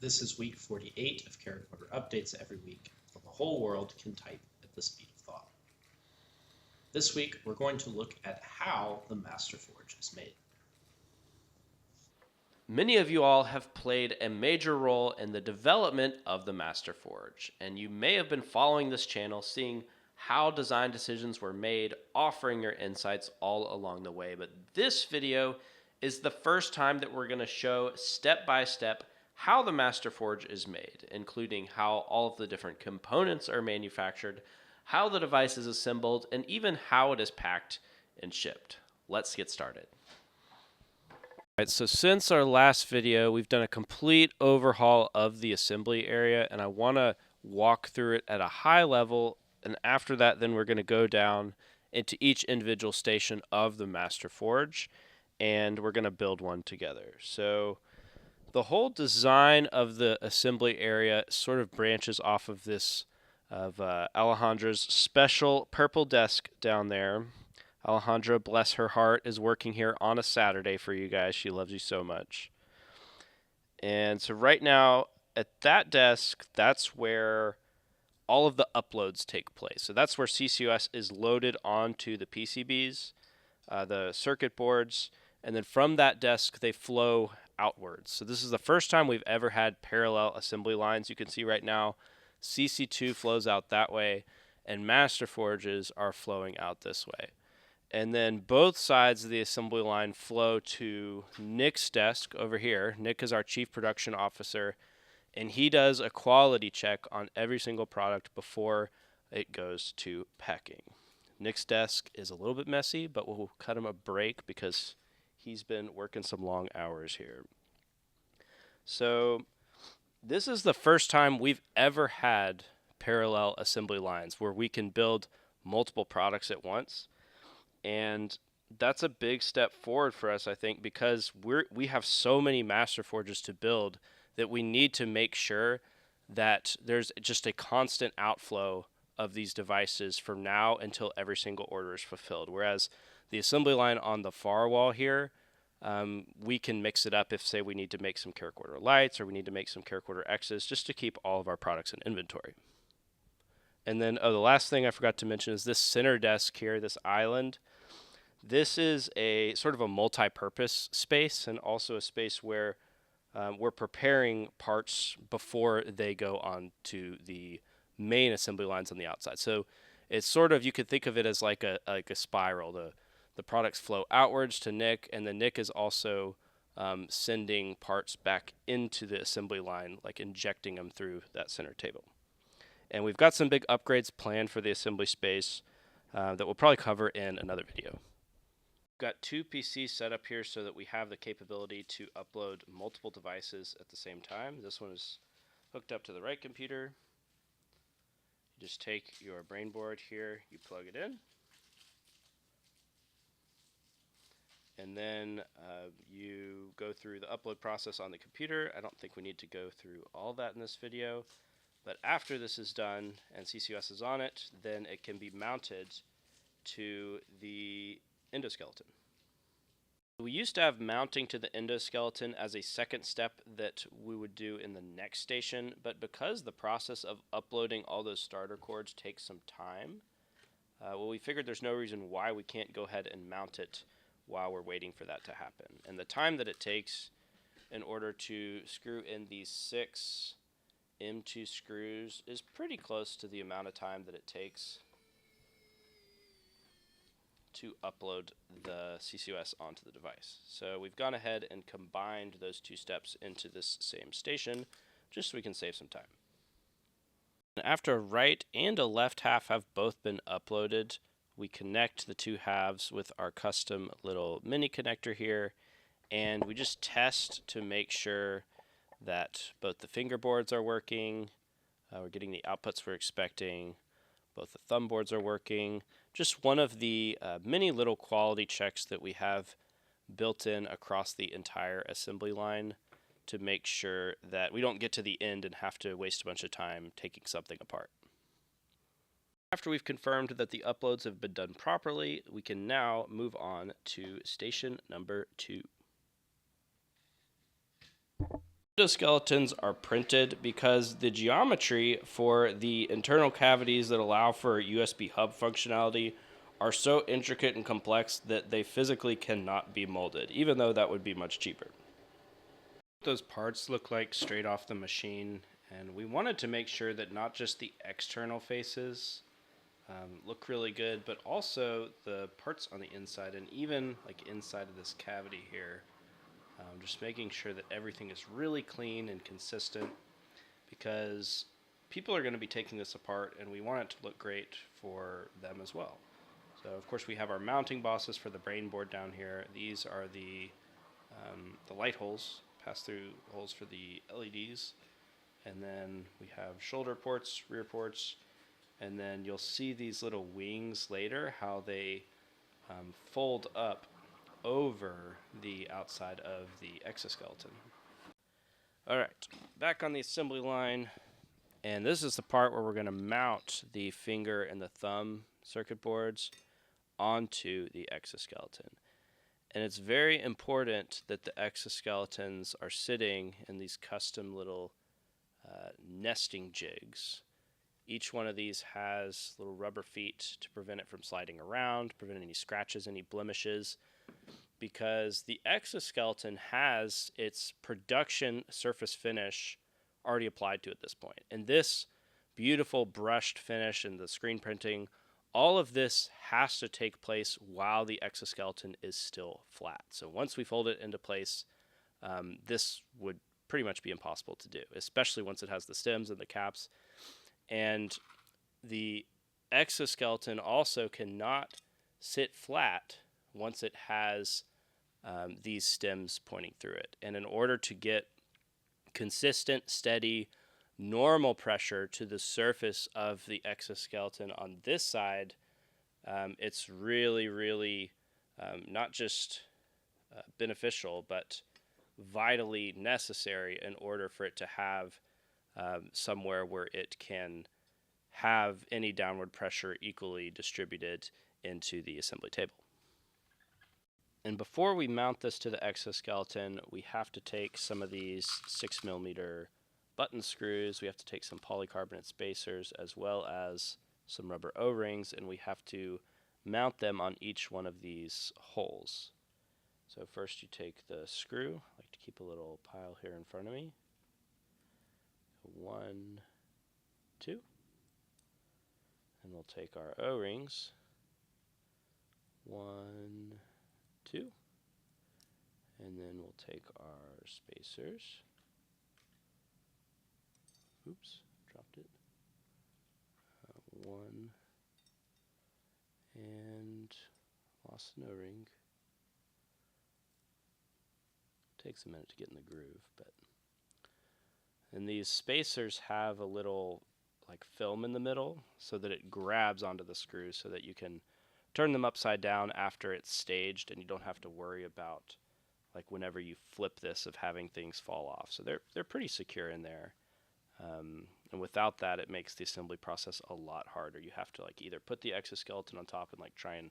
This is week 48 of Caracorder updates every week, so the whole world can type at the speed of thought. This week, we're going to look at how the Master Forge is made. Many of you all have played a major role in the development of the Master Forge, and you may have been following this channel, seeing how design decisions were made, offering your insights all along the way. But this video is the first time that we're going to show step by step how the Master Forge is made, including how all of the different components are manufactured, how the device is assembled, and even how it is packed and shipped. Let's get started. Alright, so since our last video, we've done a complete overhaul of the assembly area, and I want to walk through it at a high level, and after that, then we're going to go down into each individual station of the Master Forge, and we're going to build one together. So the whole design of the assembly area sort of branches off of this, of Alejandra's special purple desk down there. Alejandra, bless her heart, is working here on a Saturday for you guys. She loves you so much. And so right now, at that desk, that's where all of the uploads take place. So that's where CCUS is loaded onto the PCBs, the circuit boards, and then from that desk, they flow outwards. So this is the first time we've ever had parallel assembly lines. You can see right now, CC2 flows out that way, and Master Forges are flowing out this way. And then both sides of the assembly line flow to Nick's desk over here. Nick is our Chief Production Officer, and he does a quality check on every single product before it goes to packing. Nick's desk is a little bit messy, but we'll cut him a break because he's been working some long hours here. So this is the first time we've ever had parallel assembly lines where we can build multiple products at once. And that's a big step forward for us, I think, because we have so many Master Forges to build that we need to make sure that there's just a constant outflow of these devices from now until every single order is fulfilled. Whereas the assembly line on the far wall here, we can mix it up if, say, we need to make some Caracorder lights or we need to make some Caracorder X's just to keep all of our products in inventory. And then, the last thing I forgot to mention is this center desk here, this island. This is a sort of a multi-purpose space and also a space where we're preparing parts before they go on to the main assembly lines on the outside. So it's sort of, you could think of it as like a spiral. The products flow outwards to Nick, and then Nick is also sending parts back into the assembly line, like injecting them through that center table. And we've got some big upgrades planned for the assembly space that we'll probably cover in another video. We've got two PCs set up here so that we have the capability to upload multiple devices at the same time. This one is hooked up to the right computer. You just take your brain board here, you plug it in, and then you go through the upload process on the computer. I don't think we need to go through all that in this video. But after this is done and CCUS is on it, then it can be mounted to the endoskeleton. We used to have mounting to the endoskeleton as a second step that we would do in the next station, but because the process of uploading all those starter cords takes some time, we figured there's no reason why we can't go ahead and mount it while we're waiting for that to happen. And the time that it takes in order to screw in these 6 M2 screws is pretty close to the amount of time that it takes to upload the CCUS onto the device. So we've gone ahead and combined those 2 steps into this same station just so we can save some time. And after a right and a left half have both been uploaded, we connect the 2 halves with our custom little mini connector here, and we just test to make sure that both the fingerboards are working, we're getting the outputs we're expecting, both the thumb boards are working. Just one of the many little quality checks that we have built in across the entire assembly line to make sure that we don't get to the end and have to waste a bunch of time taking something apart. After we've confirmed that the uploads have been done properly, we can now move on to station number 2. Endoskeletons are printed because the geometry for the internal cavities that allow for USB hub functionality are so intricate and complex that they physically cannot be molded, even though that would be much cheaper. Those parts look like straight off the machine, and we wanted to make sure that not just the external faces look really good, but also the parts on the inside and even like inside of this cavity here. Just making sure that everything is really clean and consistent, because people are going to be taking this apart and we want it to look great for them as well. So of course we have our mounting bosses for the brain board down here. These are the light holes, pass-through holes for the LEDs. And then we have shoulder ports, rear ports, and then you'll see these little wings later, how they fold up over the outside of the exoskeleton. Alright, back on the assembly line, and this is the part where we're going to mount the finger and the thumb circuit boards onto the exoskeleton. And it's very important that the exoskeletons are sitting in these custom little nesting jigs. Each one of these has little rubber feet to prevent it from sliding around, prevent any scratches, any blemishes, because the exoskeleton has its production surface finish already applied to it at this point. And this beautiful brushed finish and the screen printing, all of this has to take place while the exoskeleton is still flat. So once we fold it into place, this would pretty much be impossible to do, especially once it has the stems and the caps. And the exoskeleton also cannot sit flat once it has these stems pointing through it. And in order to get consistent, steady, normal pressure to the surface of the exoskeleton on this side, it's really not just beneficial, but vitally necessary in order for it to have somewhere where it can have any downward pressure equally distributed into the assembly table. And before we mount this to the exoskeleton, we have to take some of these 6mm button screws, we have to take some polycarbonate spacers, as well as some rubber O-rings, and we have to mount them on each one of these holes. So first you take the screw. I like to keep a little pile here in front of me. 1, 2. And we'll take our O-rings. 1, 2. And then we'll take our spacers. Oops, dropped it. 1. And lost an O-ring. Takes a minute to get in the groove, but. And these spacers have a little like film in the middle so that it grabs onto the screws so that you can turn them upside down after it's staged, and you don't have to worry about like whenever you flip this of having things fall off. So they're pretty secure in there. And without that, it makes the assembly process a lot harder. You have to like either put the exoskeleton on top and like try and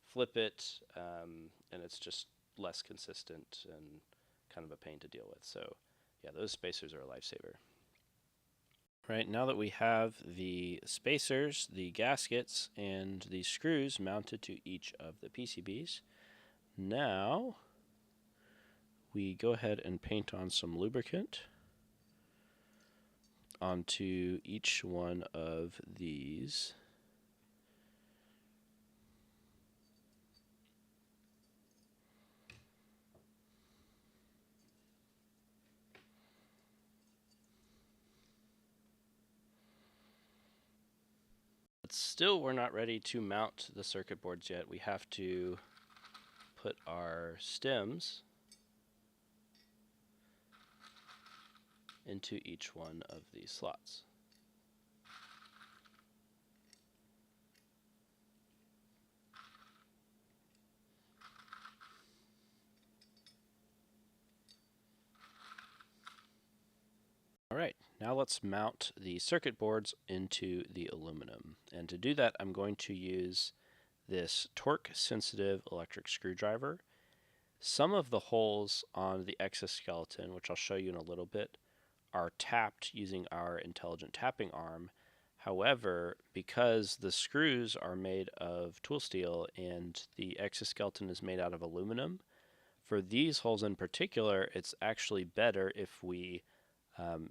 flip it, and it's just less consistent and kind of a pain to deal with. So yeah, those spacers are a lifesaver. Right, now that we have the spacers, the gaskets, and the screws mounted to each of the PCBs, now we go ahead and paint on some lubricant onto each one of these. But still, we're not ready to mount the circuit boards yet. We have to put our stems into each one of these slots. Alright, now let's mount the circuit boards into the aluminum. And to do that, I'm going to use this torque sensitive electric screwdriver. Some of the holes on the exoskeleton, which I'll show you in a little bit, are tapped using our intelligent tapping arm. However, because the screws are made of tool steel and the exoskeleton is made out of aluminum, for these holes in particular, it's actually better if we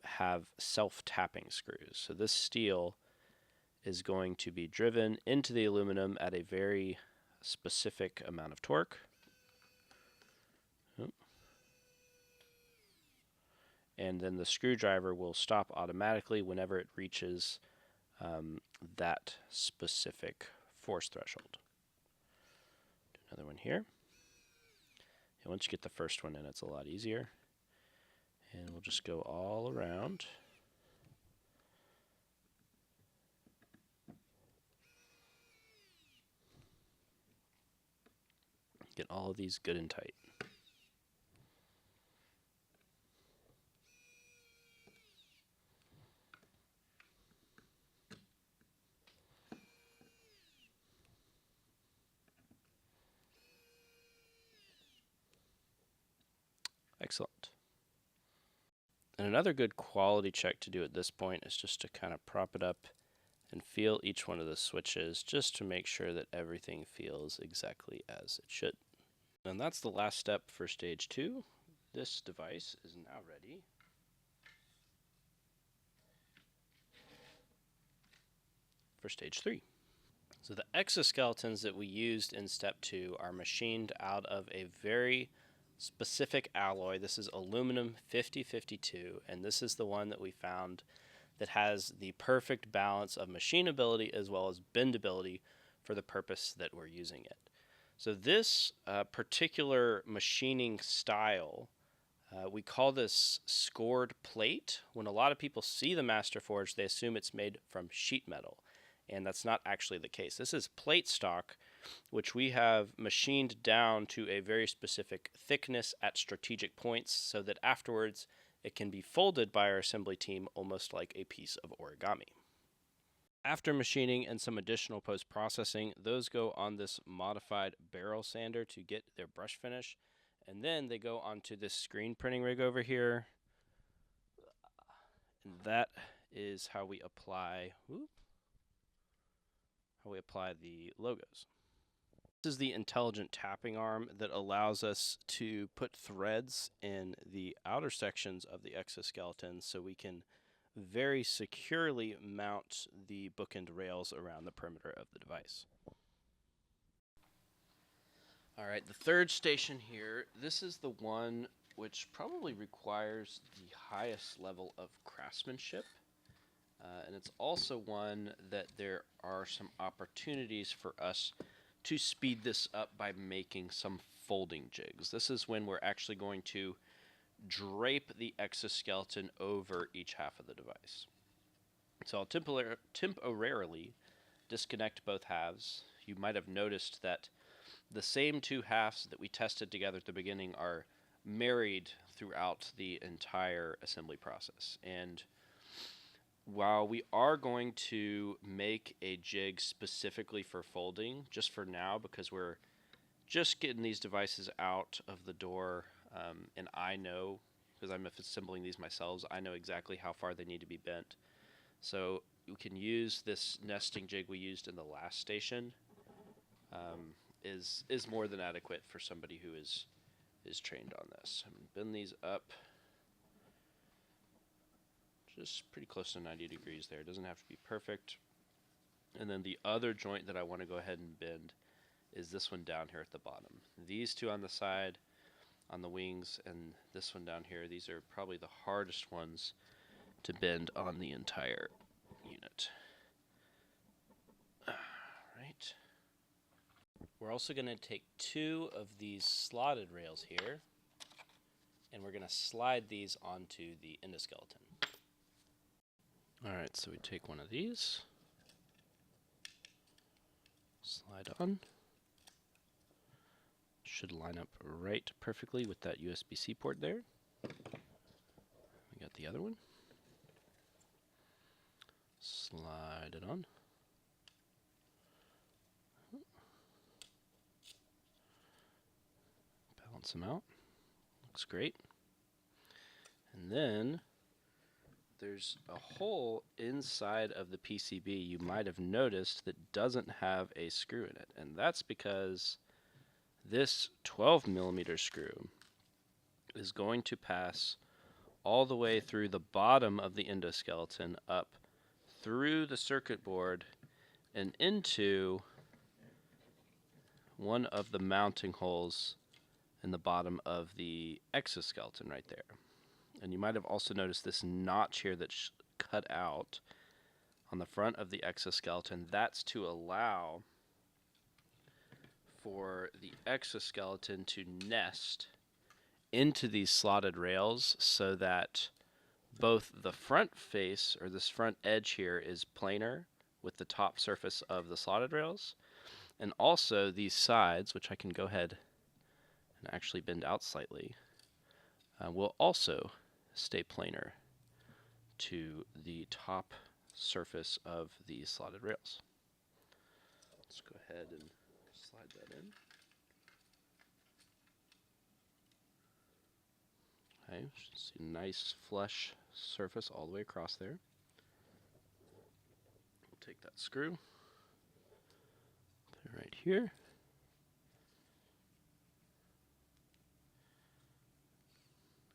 have self-tapping screws. So this steel is going to be driven into the aluminum at a very specific amount of torque. And then the screwdriver will stop automatically whenever it reaches that specific force threshold. Do another one here. And once you get the first one in, it's a lot easier. And we'll just go all around. Get all of these good and tight. Excellent. And another good quality check to do at this point is just to kind of prop it up and feel each one of the switches just to make sure that everything feels exactly as it should. And that's the last step for stage 2. This device is now ready for stage 3. So the exoskeletons that we used in step 2 are machined out of a very specific alloy. This is aluminum 5052, and this is the one that we found that has the perfect balance of machinability as well as bendability for the purpose that we're using it. So this particular machining style, we call this scored plate. When a lot of people see the Masterforge, they assume it's made from sheet metal, and that's not actually the case. This is plate stock, which we have machined down to a very specific thickness at strategic points so that afterwards it can be folded by our assembly team almost like a piece of origami. After machining and some additional post-processing, those go on this modified barrel sander to get their brush finish, and then they go onto this screen printing rig over here, and that is how we apply the logos. This is the intelligent tapping arm that allows us to put threads in the outer sections of the exoskeleton so we can very securely mount the bookend rails around the perimeter of the device. Alright, the third station here, this is the one which probably requires the highest level of craftsmanship. And it's also one that there are some opportunities for us to speed this up by making some folding jigs. This is when we're actually going to drape the exoskeleton over each half of the device. So I'll temporarily disconnect both halves. You might have noticed that the same two halves that we tested together at the beginning are married throughout the entire assembly process. And while we are going to make a jig specifically for folding, just for now, because we're just getting these devices out of the door, and I know, because I'm assembling these myself, I know exactly how far they need to be bent. So we can use this nesting jig we used in the last station, is more than adequate for somebody who is trained on this. I'm going to bend these up just pretty close to 90 degrees there. It doesn't have to be perfect. And then the other joint that I want to go ahead and bend is this one down here at the bottom. These two on the side, on the wings, and this one down here, these are probably the hardest ones to bend on the entire unit. Alright. We're also going to take two of these slotted rails here, and we're going to slide these onto the endoskeleton. Alright, so we take one of these, slide on. Should line up right perfectly with that USB-C port there. We got the other one. Slide it on. Points them out. Looks great. And then there's a hole inside of the PCB you might have noticed that doesn't have a screw in it. And that's because this 12mm screw is going to pass all the way through the bottom of the endoskeleton up through the circuit board and into one of the mounting holes in the bottom of the exoskeleton right there. And you might have also noticed this notch here that's cut out on the front of the exoskeleton. That's to allow for the exoskeleton to nest into these slotted rails so that both the front face, or this front edge here, is planar with the top surface of the slotted rails, and also these sides, which I can go ahead and actually bend out slightly, will also stay planar to the top surface of the slotted rails. Let's go ahead and slide that in. Okay, see a nice flush surface all the way across there. We'll take that screw, put it right here.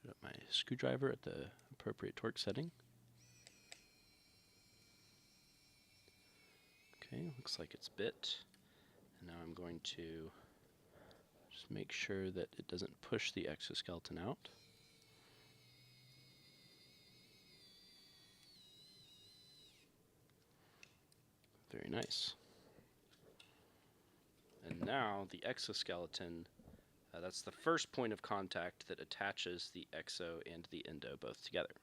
Put up my screwdriver at the appropriate torque setting. Okay, looks like it's bit. And now I'm going to just make sure that it doesn't push the exoskeleton out. Very nice. And now the exoskeleton, that's the first point of contact that attaches the exo and the endo both together.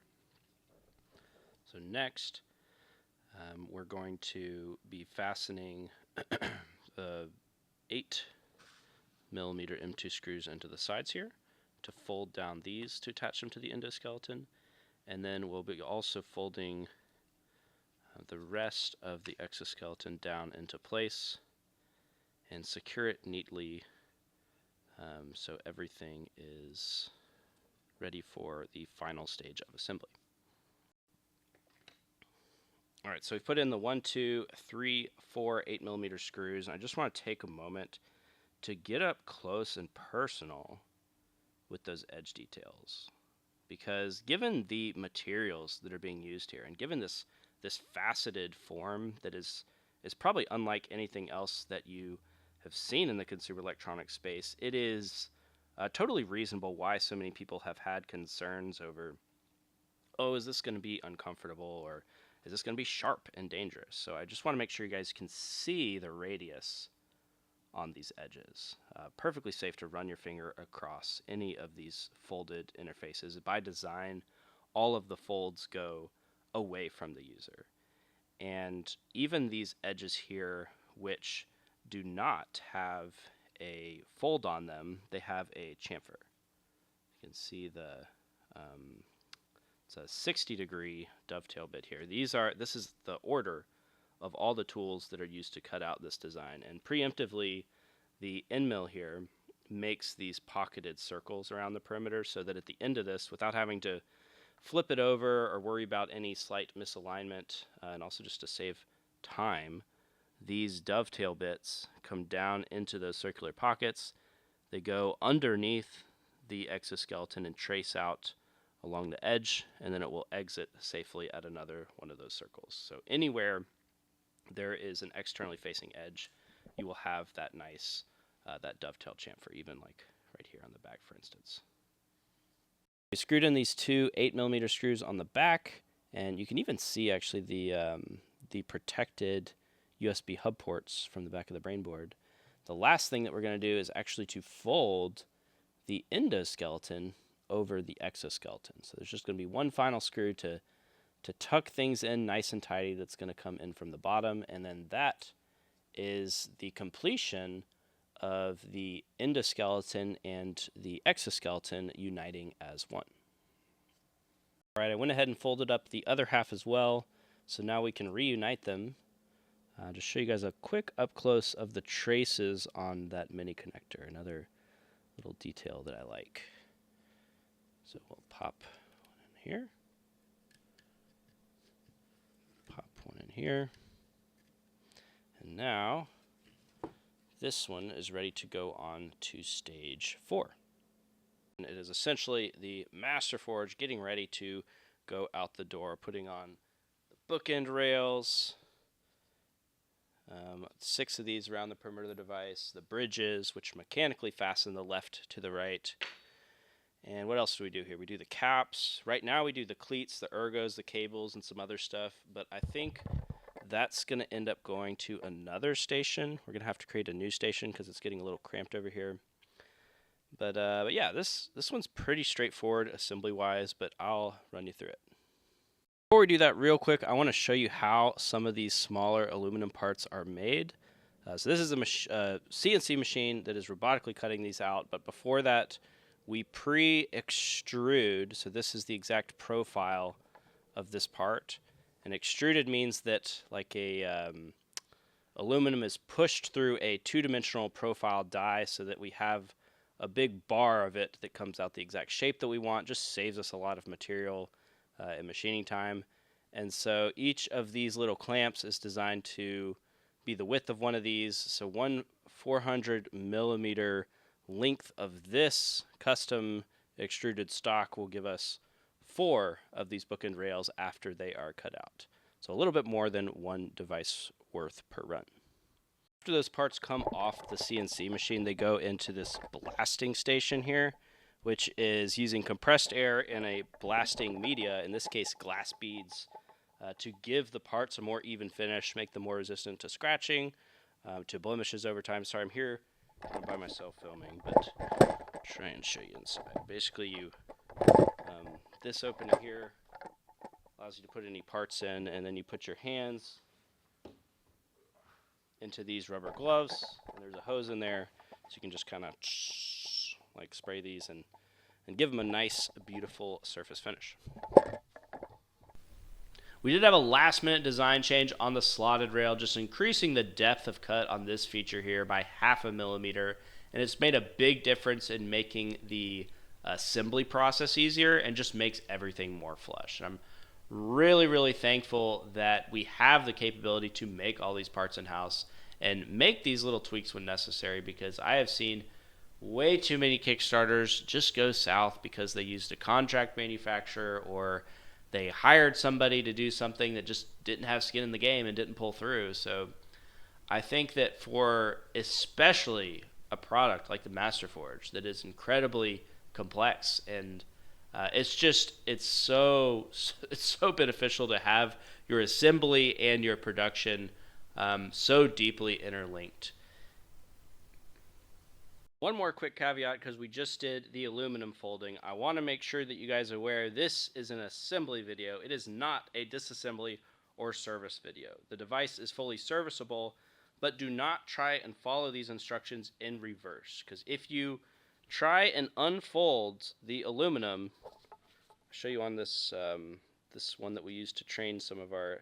So next, we're going to be fastening 8mm M2 screws into the sides here to fold down these to attach them to the endoskeleton. And then we'll be also folding the rest of the exoskeleton down into place and secure it neatly so everything is ready for the final stage of assembly. Alright, so we've put in the 1, 2, 3, 4, 8mm screws, and I just want to take a moment to get up close and personal with those edge details. Because given the materials that are being used here, and given this faceted form that is probably unlike anything else that you have seen in the consumer electronics space, it is totally reasonable why so many people have had concerns over, oh, is this going to be uncomfortable, or is this going to be sharp and dangerous? So I just want to make sure you guys can see the radius on these edges. Perfectly safe to run your finger across any of these folded interfaces. By design, all of the folds go away from the user. And even these edges here, which do not have a fold on them, they have a chamfer. You can see it's a 60-degree dovetail bit here. This is the order of all the tools that are used to cut out this design. And preemptively, the end mill here makes these pocketed circles around the perimeter so that at the end of this, without having to flip it over or worry about any slight misalignment, and also just to save time, these dovetail bits come down into those circular pockets. They go underneath the exoskeleton and trace out along the edge, and then it will exit safely at another one of those circles. So anywhere there is an externally facing edge, you will have that nice that dovetail chamfer, even like right here on the back, for instance. We screwed in these two 8mm screws on the back, and you can even see actually the protected USB hub ports from the back of the brainboard. The last thing that we're going to do is actually to fold the endoskeleton over the exoskeleton. So there's just going to be one final screw to tuck things in nice and tidy that's going to come in from the bottom, and then that is the completion of the endoskeleton and the exoskeleton uniting as one. All right, I went ahead and folded up the other half as well, so now we can reunite them. Just show you guys a quick up close of the traces on that mini connector. Another little detail that I like. So we'll pop one in here. Pop one in here. And now this one is ready to go on to stage 4. And it is essentially the Master Forge getting ready to go out the door, putting on the bookend rails, 6 of these around the perimeter of the device, the bridges, which mechanically fasten the left to the right. And what else do we do here? We do the caps. Right now we do the cleats, the ergos, the cables, and some other stuff. But I think that's going to end up going to another station. We're going to have to create a new station because it's getting a little cramped over here. But yeah, this one's pretty straightforward assembly-wise, but I'll run you through it. Before we do that real quick, I want to show you how some of these smaller aluminum parts are made. So this is a CNC machine that is robotically cutting these out, but before that, we pre-extrude. So this is the exact profile of this part. And extruded means that like a aluminum is pushed through a 2-dimensional profile die so that we have a big bar of it that comes out the exact shape that we want. Just saves us a lot of material and machining time. And so each of these little clamps is designed to be the width of one of these. So one 400 millimeter length of this custom extruded stock will give us 4 of these bookend rails after they are cut out. So a little bit more than 1 device worth per run. After those parts come off the CNC machine, they go into this blasting station here, which is using compressed air in a blasting media, in this case glass beads, to give the parts a more even finish, make them more resistant to scratching, to blemishes over time. Sorry, I'm here by myself filming, but I'll try and show you inside. Basically, you this opening here allows you to put any parts in, and then you put your hands into these rubber gloves, and there's a hose in there, so you can just kind of like spray these and give them a nice, beautiful surface finish. We did have a last-minute design change on the slotted rail, just increasing the depth of cut on this feature here by 0.5 millimeter, and it's made a big difference in making the assembly process easier and just makes everything more flush. And I'm really, really thankful that we have the capability to make all these parts in-house and make these little tweaks when necessary, because I have seen way too many Kickstarters just go south because they used a contract manufacturer or they hired somebody to do something that just didn't have skin in the game and didn't pull through. So I think that for especially a product like the Master Forge that is incredibly complex and it's so beneficial to have your assembly and your production so deeply interlinked. One more quick caveat, because we just did the aluminum folding. I want to make sure that you guys are aware this is an assembly video. It is not a disassembly or service video. The device is fully serviceable, but do not try and follow these instructions in reverse, because if you try and unfold the aluminum, I'll show you on this this one that we use to train some of our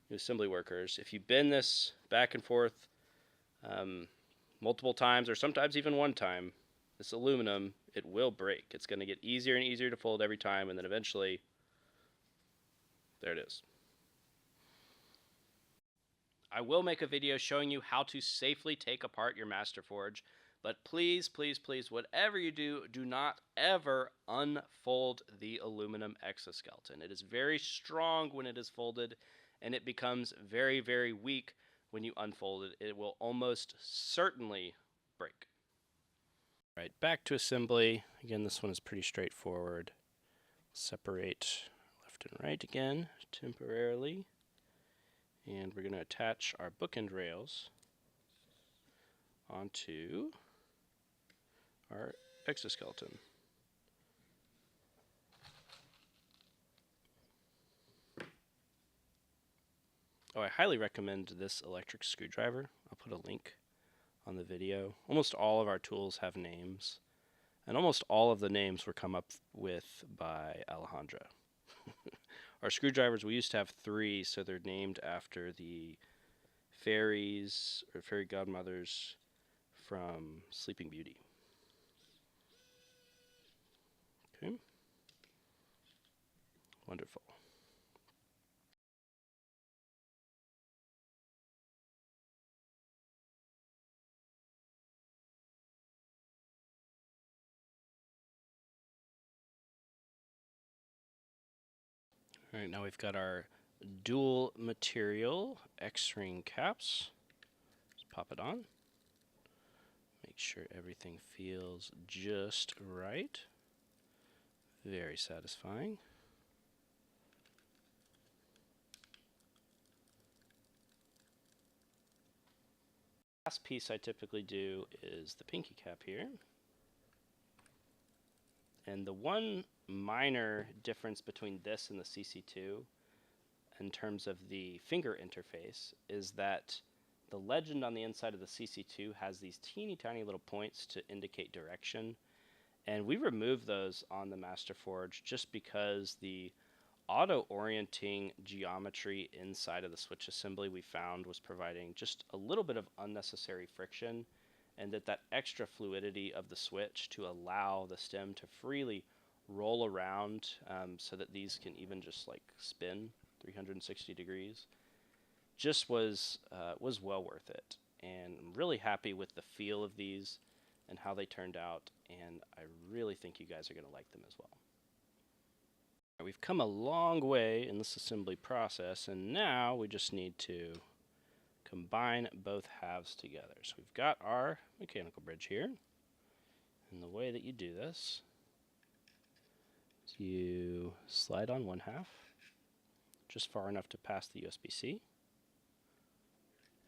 new assembly workers. If you bend this back and forth multiple times, or sometimes even one time, this aluminum, it will break. It's going to get easier and easier to fold every time, and then eventually, there it is. I will make a video showing you how to safely take apart your Master Forge, but please, please, please, whatever you do, do not ever unfold the aluminum exoskeleton. It is very strong when it is folded, and it becomes very, very weak when you unfold it. It will almost certainly break. All right, back to assembly. Again, this one is pretty straightforward. Separate left and right again temporarily. And we're going to attach our bookend rails onto our exoskeleton. Oh, I highly recommend this electric screwdriver. I'll put a link on the video. Almost all of our tools have names, and almost all of the names were come up with by Alejandra. Our screwdrivers, we used to have 3, so they're named after the fairies or fairy godmothers from Sleeping Beauty. Wonderful. All right, now we've got our dual material X-ring caps. Just pop it on. Make sure everything feels just right. Very satisfying. Last piece I typically do is the pinky cap here. And the one minor difference between this and the CC2 in terms of the finger interface is that the legend on the inside of the CC2 has these teeny tiny little points to indicate direction. And we removed those on the Masterforge just because the auto-orienting geometry inside of the switch assembly we found was providing just a little bit of unnecessary friction, and that extra fluidity of the switch to allow the stem to freely roll around so that these can even just like spin 360 degrees just was well worth it. And I'm really happy with the feel of these and how they turned out, and I really think you guys are going to like them as well. We've come a long way in this assembly process, and now we just need to combine both halves together. So we've got our mechanical bridge here, and the way that you do this is you slide on one half just far enough to pass the USB-C.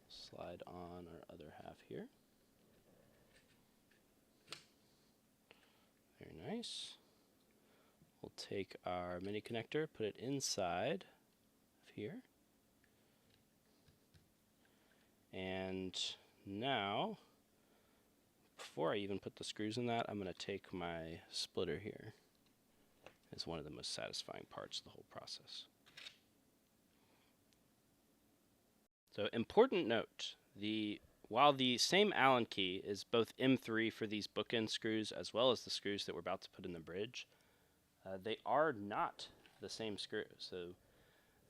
Slide on our other half here. Very nice. We'll take our mini connector, put it inside of here. And now, before I even put the screws in that, I'm going to take my splitter here. It's one of the most satisfying parts of the whole process. So, important note, while the same Allen key is both M3 for these bookend screws as well as the screws that we're about to put in the bridge, they are not the same screw. So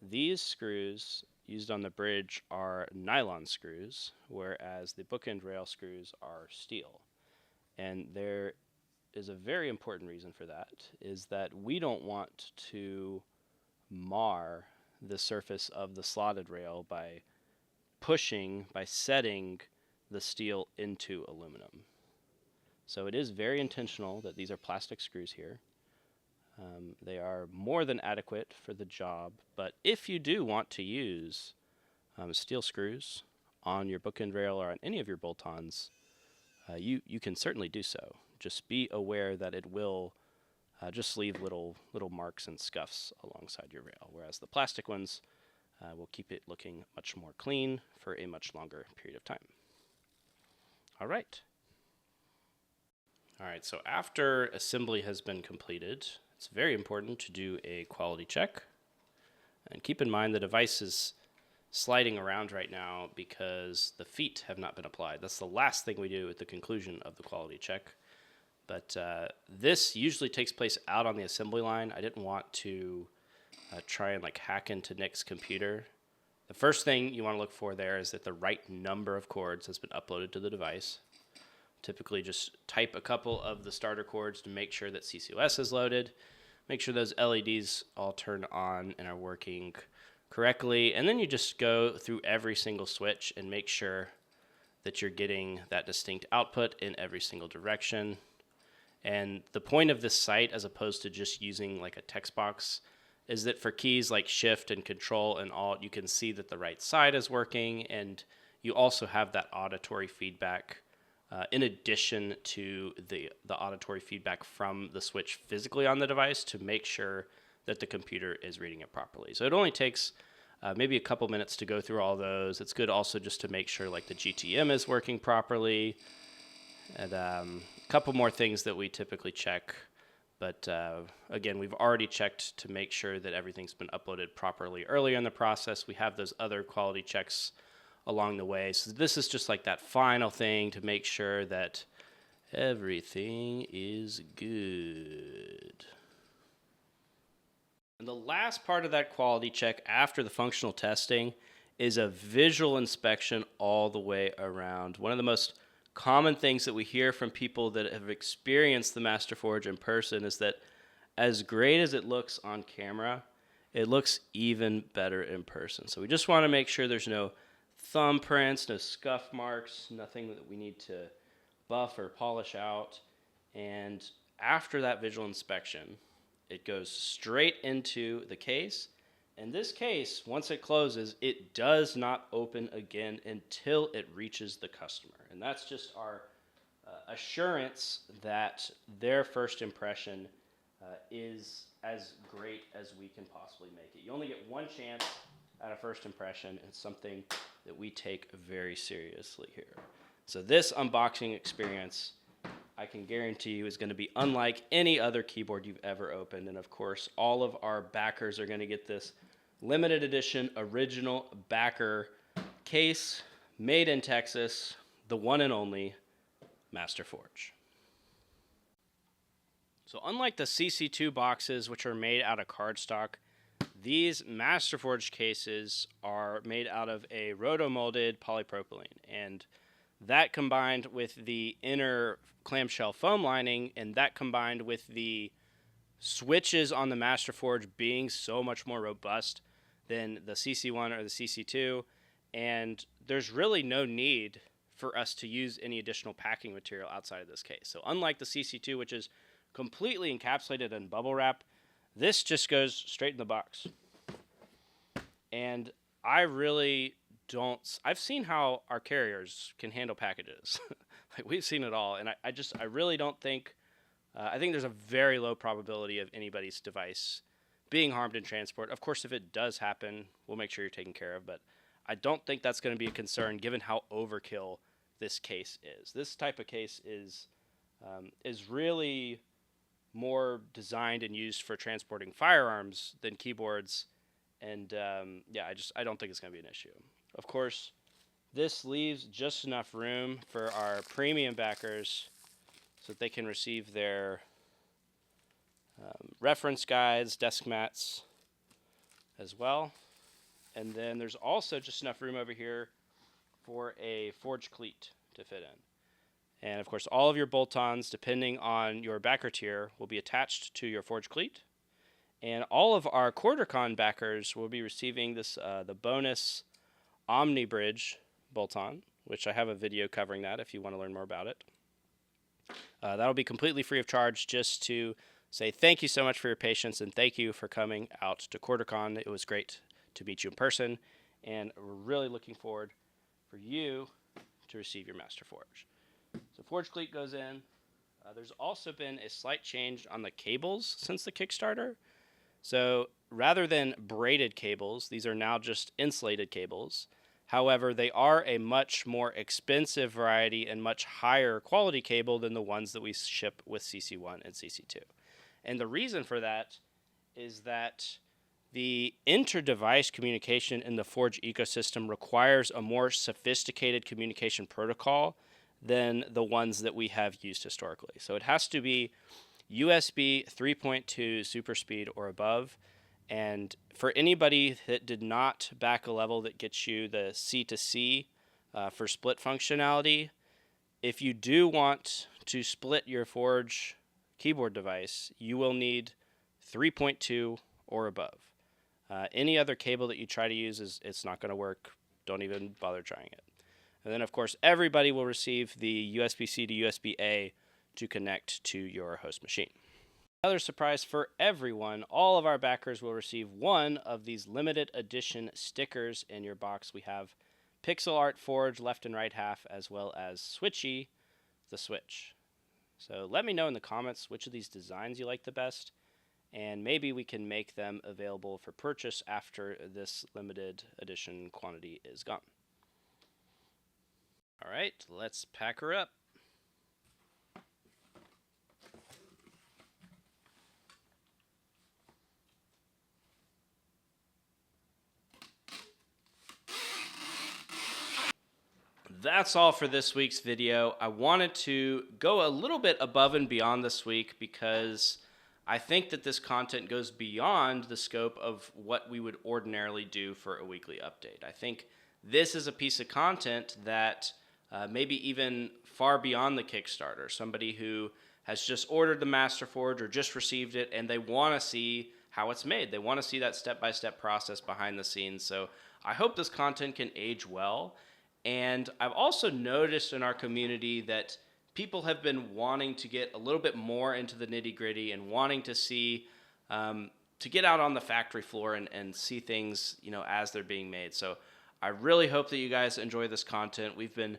these screws used on the bridge are nylon screws, whereas the bookend rail screws are steel. And there is a very important reason for that, is that we don't want to mar the surface of the slotted rail by setting the steel into aluminum. So it is very intentional that these are plastic screws here. They are more than adequate for the job, but if you do want to use steel screws on your bookend rail or on any of your bolt-ons, you can certainly do so. Just be aware that it will just leave little marks and scuffs alongside your rail, whereas the plastic ones will keep it looking much more clean for a much longer period of time. All right, so after assembly has been completed, it's very important to do a quality check. And keep in mind the device is sliding around right now because the feet have not been applied. That's the last thing we do at the conclusion of the quality check. But this usually takes place out on the assembly line. I didn't want to try and hack into Nick's computer. The first thing you want to look for there is that the right number of cords has been uploaded to the device. Typically just type a couple of the starter cords to make sure that CCOS is loaded. Make sure those LEDs all turn on and are working correctly. And then you just go through every single switch and make sure that you're getting that distinct output in every single direction. And the point of this site, as opposed to just using a text box, is that for keys like shift and control and alt, you can see that the right side is working, and you also have that auditory feedback in addition to the auditory feedback from the switch physically on the device to make sure that the computer is reading it properly. So it only takes maybe a couple minutes to go through all those. It's good also just to make sure the GTM is working properly, and a couple more things that we typically check. But again, we've already checked to make sure that everything's been uploaded properly earlier in the process. We have those other quality checks along the way. So this is just that final thing to make sure that everything is good. And the last part of that quality check after the functional testing is a visual inspection all the way around. One of the most common things that we hear from people that have experienced the Masterforge in person is that as great as it looks on camera, it looks even better in person. So we just want to make sure there's no thumbprints, no scuff marks, nothing that we need to buff or polish out. And after that visual inspection, it goes straight into the case. And this case, once it closes, it does not open again until it reaches the customer. And that's just our assurance that their first impression is as great as we can possibly make it. You only get one chance at a first impression, and it's something that we take very seriously here. So this unboxing experience, I can guarantee you, is going to be unlike any other keyboard you've ever opened. And of course, all of our backers are going to get this limited edition original backer case made in Texas, the one and only Masterforge. So unlike the CC2 boxes, which are made out of cardstock, these Masterforge cases are made out of a roto-molded polypropylene. And that combined with the inner clamshell foam lining, and that combined with the switches on the Masterforge being so much more robust than the CC1 or the CC2, and there's really no need for us to use any additional packing material outside of this case. So unlike the CC2, which is completely encapsulated in bubble wrap, this just goes straight in the box. And I really don't... I've seen how our carriers can handle packages. Like, we've seen it all, and I really don't think... I think there's a very low probability of anybody's device being harmed in transport. Of course, if it does happen, we'll make sure you're taken care of, but I don't think that's going to be a concern given how overkill this case is. This type of case is really more designed and used for transporting firearms than keyboards, and yeah, I don't think it's going to be an issue. Of course, this leaves just enough room for our premium backers so that they can receive their reference guides, desk mats as well. And then there's also just enough room over here for a forge cleat to fit in. And of course, all of your bolt-ons, depending on your backer tier, will be attached to your forge cleat. And all of our QuarterCon backers will be receiving this the bonus Omni Bridge bolt-on, which I have a video covering that if you want to learn more about it. That'll be completely free of charge, just to say thank you so much for your patience and thank you for coming out to QuarterCon. It was great to meet you in person, and we're really looking forward for you to receive your Masterforge. So forge cleat goes in. There's also been a slight change on the cables since the Kickstarter. So rather than braided cables, these are now just insulated cables. However, they are a much more expensive variety and much higher quality cable than the ones that we ship with CC1 and CC2. And the reason for that is that the inter-device communication in the Forge ecosystem requires a more sophisticated communication protocol than the ones that we have used historically. So it has to be USB 3.2 super speed or above. And for anybody that did not back a level that gets you the C2C for split functionality, if you do want to split your Forge keyboard device, you will need 3.2 or above. Any other cable that you try to use, it's not going to work. Don't even bother trying it. And then, of course, everybody will receive the USB-C to USB-A to connect to your host machine. Another surprise for everyone, all of our backers will receive one of these limited edition stickers in your box. We have Pixel Art Forge left and right half, as well as Switchy, the Switch. So let me know in the comments which of these designs you like the best, and maybe we can make them available for purchase after this limited edition quantity is gone. All right, let's pack her up. That's all for this week's video. I wanted to go a little bit above and beyond this week because I think that this content goes beyond the scope of what we would ordinarily do for a weekly update. I think this is a piece of content that maybe even far beyond the Kickstarter, somebody who has just ordered the Masterforge or just received it and they want to see how it's made. They want to see that step-by-step process behind the scenes. So I hope this content can age well. And I've also noticed in our community that people have been wanting to get a little bit more into the nitty-gritty and wanting to see, to get out on the factory floor and see things, as they're being made. So I really hope that you guys enjoy this content. We've been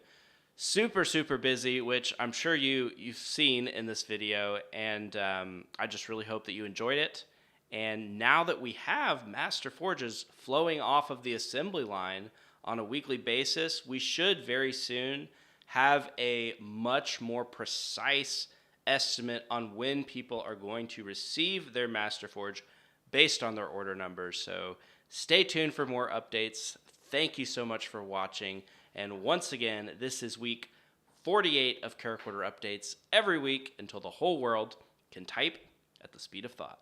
super, super busy, which I'm sure you've seen in this video, and I just really hope that you enjoyed it. And now that we have Master Forges flowing off of the assembly line on a weekly basis, we should very soon have a much more precise estimate on when people are going to receive their Master Forge based on their order numbers. So stay tuned for more updates. Thank you so much for watching. And once again, this is week 48 of Character Updates every week until the whole world can type at the speed of thought.